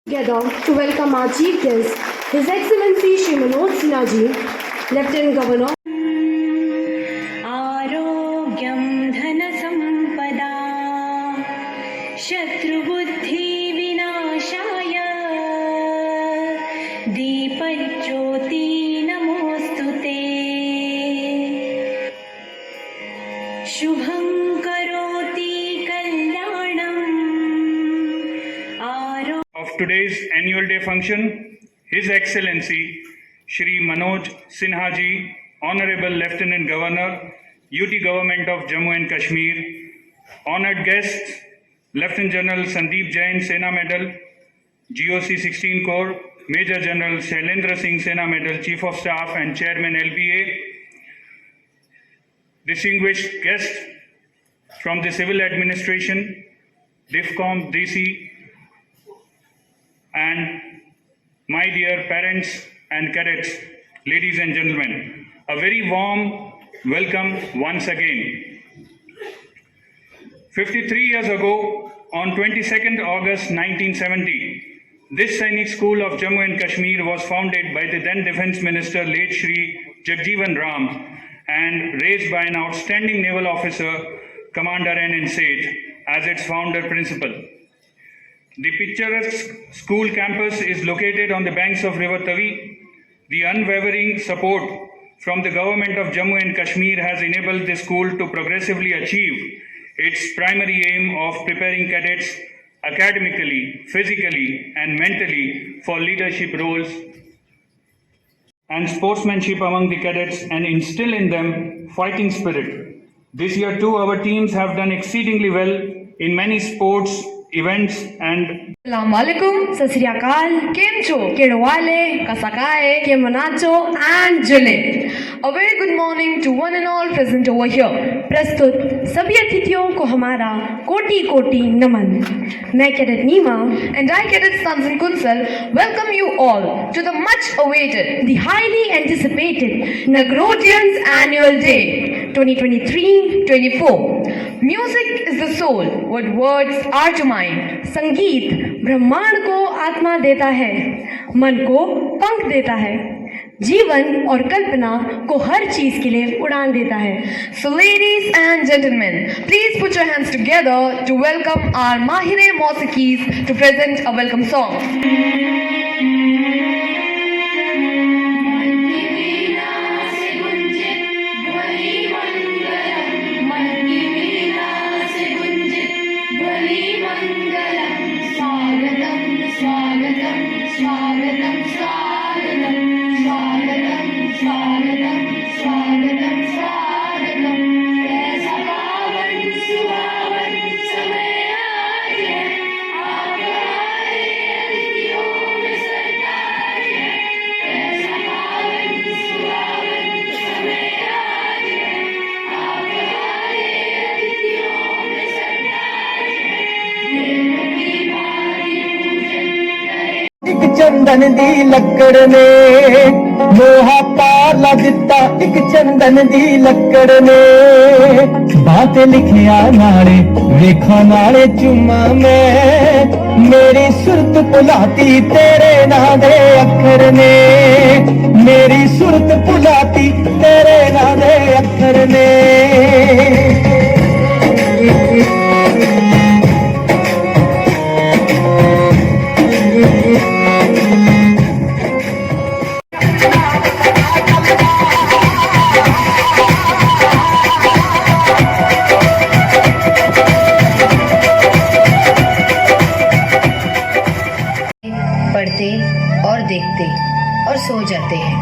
Together to welcome our chief guest, His Excellency Shri Manoj Sinha Ji, Lieutenant Governor. आरोग्यं धनसम्पदा शत्रुबुद्धिविनाशाय दीपज्योति नमोऽस्तु ते शुभं करोति कल्याणम् Of today's annual day function, His Excellency Shri Manoj Sinha Ji, Honorable Lieutenant Governor, UT Government of Jammu and Kashmir, honored guests, Lieutenant General Sandeep Jain, Sena Medal, GOC 16 Corps, Major General Shailendra Singh, Sena Medal, Chief of Staff and Chairman LPA, distinguished guests from the Civil Administration, DIFCOM, DC, and my dear parents and cadets, ladies and gentlemen, a very warm welcome once again. 53 years ago, on 22nd August 1970, this Sainik School of Jammu and Kashmir was founded by the then Defence Minister late Shri Jagjeevan Ram and raised by an outstanding naval officer, Commander N.N. Seth, as its founder principal. The picturesque school campus is located on the banks of River Tavi. The unwavering support from the government of Jammu and Kashmir has enabled the school to progressively achieve its primary aim of preparing cadets academically, physically, and mentally for leadership roles and sportsmanship among the cadets and instill in them fighting spirit. This year too, our teams have done exceedingly well in many sports events and Assalamualaikum, Sat Sri Akal, Kem Cho, Kedwale, Kasakae, Kemanacho, and Jule. A very good morning to one and all present over here. प्रस्तुत सभी अतिथियों को हमारा कोटि कोटि नमन. मैं cadet Neema and I Cadet Stanton Kunsal welcome you all to the much awaited, the highly anticipated Nagrodians Annual Day 2023-24. Music is the soul, what words are to mind. संगीत ब्रह्मांड को आत्मा देता है, मन को पंख देता है, जीवन और कल्पना को हर चीज के लिए उड़ान देता है. So ladies and gentlemen, please put your hands together to welcome our Mahire Mausikis to present a welcome song. चंदन दी लकड़ ने लोहा पाला दिता, एक चंदन दी लकड़ ने बात लिखिया नाले वेखा नाले चुमा मैं मेरी सुरत भुलाती तेरे नां दे अखर ने, मेरी सुरत भुलाती तेरे नां दे अखर ने. पढ़ते और देखते और सो जाते हैं.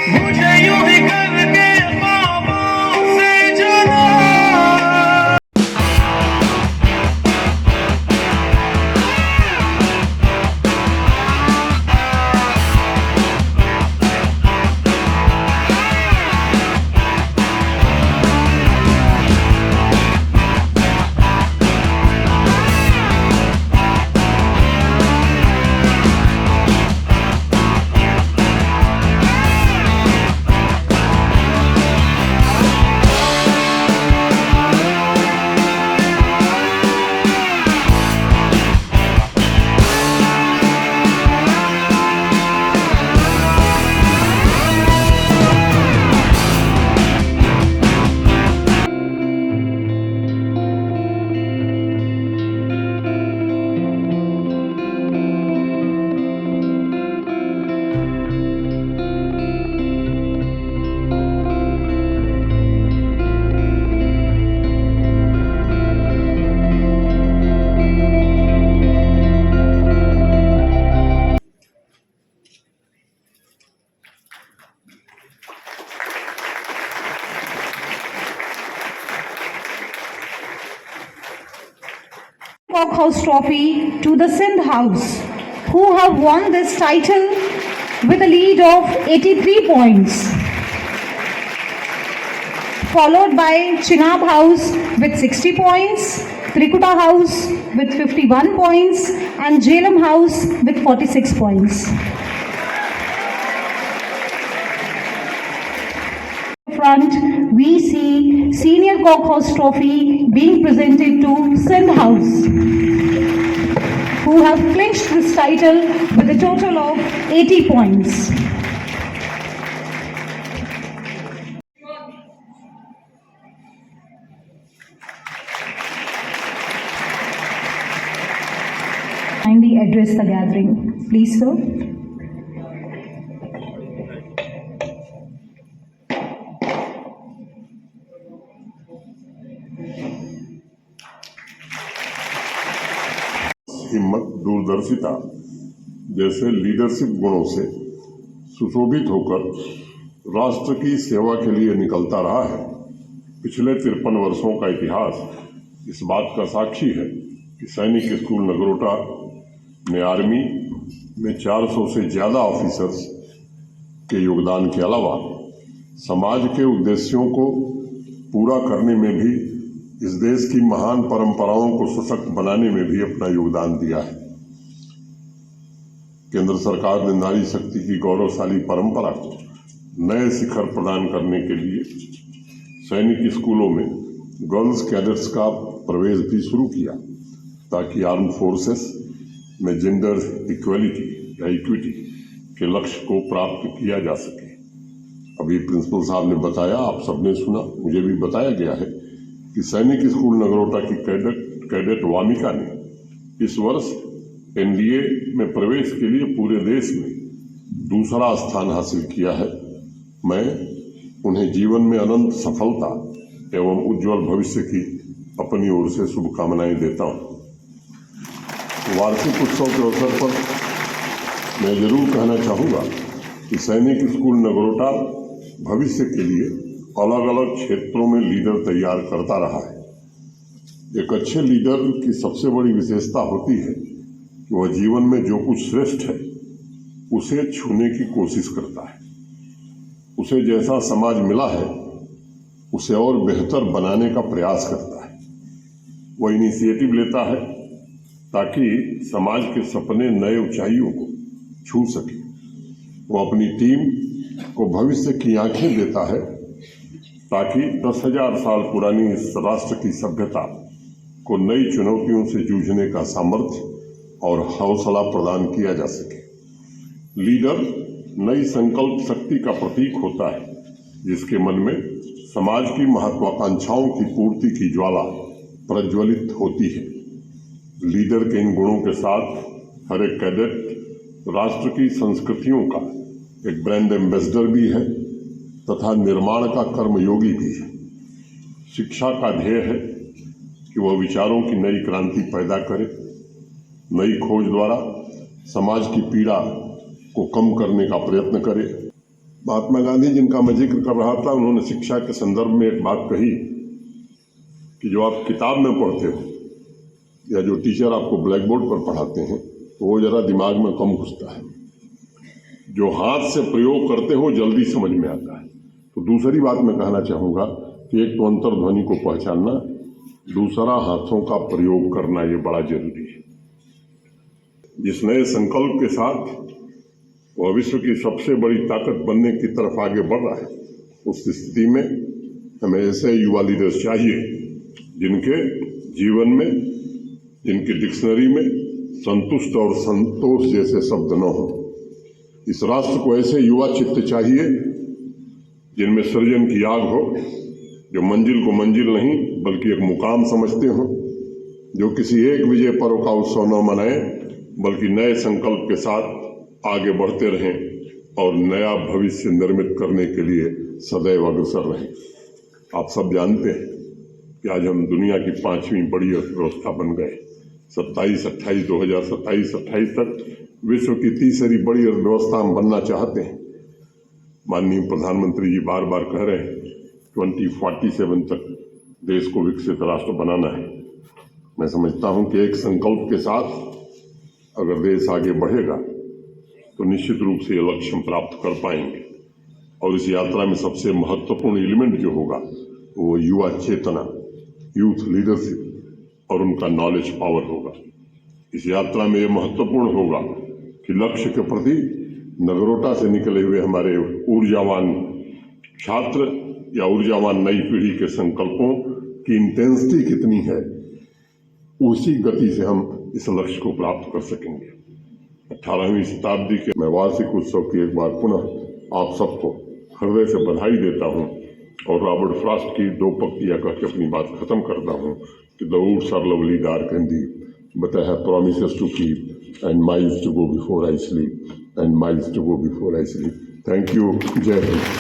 मुझे यूं ही करके बाबू से Cockhouse Trophy to the Sindh House, who have won this title with a lead of 83 points, followed by Chinab House with 60 points, Trikuta House with 51 points, and Jhelum House with 46 points. Front, we see Senior Cockhouse Trophy being presented to Sindh House, who have clinched this title with a total of 80 points. Kindly address the gathering, please, sir. हिम्मत, दूरदर्शिता जैसे leadership गुणों से सुशोभित होकर राष्ट्र की सेवा के लिए निकलता रहा है। पिछले 53 वर्षों का इतिहास इस बात का साक्षी है कि सैनिक स्कूल नगरोटा में आर्मी में 400 से ज़्यादा ऑफिसर्स के योगदान के अलावा समाज के उद्देश्यों को पूरा करने में भी इस देश की महान परंपराओं को सशक्त बनाने में भी अपना योगदान दिया है। केंद्र सरकार ने नारी शक्ति की गौरवशाली परंपरा को नए शिखर प्रदान करने के लिए सैनिक स्कूलों में गर्ल्स कैडेट्स का प्रवेश भी शुरू किया ताकि आर्म फोर्सेस में जेंडर इक्वलिटी या इक्विटी के लक्ष्य को प्राप्त किया जा सके। अभी प्रिंसिपल साहब ने बताया, आप सबने सुना, मुझे भी बताया गया है कि सैनिक स्कूल नगरोटा की कैडेट वामिका ने इस वर्ष एनडीए में प्रवेश के लिए पूरे देश में दूसरा स्थान हासिल किया है। मैं उन्हें जीवन में अनंत सफलता एवं उज्जवल भविष्य की अपनी ओर से शुभकामनाएं देता हूं। वार्षिक उत्सव के अवसर पर मैं जरूर कहना चाहूँगा कि सैनिक स्कूल नगरोटा भविष्य के लिए अलग अलग क्षेत्रों में लीडर तैयार करता रहा है। एक अच्छे लीडर की सबसे बड़ी विशेषता होती है कि वह जीवन में जो कुछ श्रेष्ठ है उसे छूने की कोशिश करता है। उसे जैसा समाज मिला है उसे और बेहतर बनाने का प्रयास करता है। वह इनिशिएटिव लेता है ताकि समाज के सपने नए ऊंचाइयों को छू सके। वह अपनी टीम को भविष्य की आंखें देता है ताकि 10,000 साल पुरानी इस राष्ट्र की सभ्यता को नई चुनौतियों से जूझने का सामर्थ्य और हौसला प्रदान किया जा सके। लीडर नई संकल्प शक्ति का प्रतीक होता है जिसके मन में समाज की महत्वाकांक्षाओं की पूर्ति की ज्वाला प्रज्वलित होती है। लीडर के इन गुणों के साथ हर एक कैडेट राष्ट्र की संस्कृतियों का एक ब्रांड एम्बेसडर भी है तथा निर्माण का कर्मयोगी भी है। शिक्षा का ध्येय है कि वह विचारों की नई क्रांति पैदा करे, नई खोज द्वारा समाज की पीड़ा को कम करने का प्रयत्न करे। महात्मा गांधी जिनका मैं जिक्र कर रहा था, उन्होंने शिक्षा के संदर्भ में एक बात कही कि जो आप किताब में पढ़ते हो या जो टीचर आपको ब्लैक बोर्ड पर पढ़ाते हैं तो वो जरा दिमाग में कम घुसता है, जो हाथ से प्रयोग करते हो जल्दी समझ में आता है। तो दूसरी बात मैं कहना चाहूँगा कि एक तो अंतर्ध्वनि को पहचानना, दूसरा हाथों का प्रयोग करना, ये बड़ा जरूरी है। जिस नए संकल्प के साथ वह विश्व की सबसे बड़ी ताकत बनने की तरफ आगे बढ़ रहा है, उस स्थिति में हमें ऐसे युवा लीडर्स चाहिए जिनके जीवन में, जिनकी डिक्शनरी में संतुष्ट और संतोष जैसे शब्द न हो। इस राष्ट्र को ऐसे युवा चित्त चाहिए जिनमें सृजन की आग हो, जो मंजिल को मंजिल नहीं बल्कि एक मुकाम समझते हो, जो किसी एक विजय पर्व का उत्सव न मनाए बल्कि नए संकल्प के साथ आगे बढ़ते रहें और नया भविष्य निर्मित करने के लिए सदैव अग्रसर रहें। आप सब जानते हैं कि आज हम दुनिया की 5वीं बड़ी अर्थव्यवस्था बन गए। 2027 तक विश्व की तीसरी बड़ी अर्थव्यवस्था हम बनना चाहते हैं। माननीय प्रधानमंत्री जी बार बार कह रहे हैं 2047 तक देश को विकसित राष्ट्र बनाना है मैं समझता हूं कि एक संकल्प के साथ अगर देश आगे बढ़ेगा तो निश्चित रूप से ये लक्ष्य हम प्राप्त कर पाएंगे। और इस यात्रा में सबसे महत्वपूर्ण एलिमेंट जो होगा वो युवा चेतना, यूथ लीडरशिप और उनका नॉलेज पावर होगा। इस यात्रा में ये महत्वपूर्ण होगा कि लक्ष्य के प्रति नगरोटा से निकले हुए हमारे ऊर्जावान छात्र या ऊर्जावान नई पीढ़ी के संकल्पों की इंटेंसिटी कितनी है, उसी गति से हम इस लक्ष्य को प्राप्त कर सकेंगे। 18वीं शताब्दी के मैं वार्षिक उत्सव की एक बार पुनः आप सबको हृदय से बधाई देता हूं और रॉबर्ट फ्रॉस्ट की दो पंक्तियां कह के अपनी बात खत्म करता हूं कि the woods are lovely dark and deep but I have promises to keep and miles to go before I sleep and miles to go before I sleep. Thank you. जय हिंद।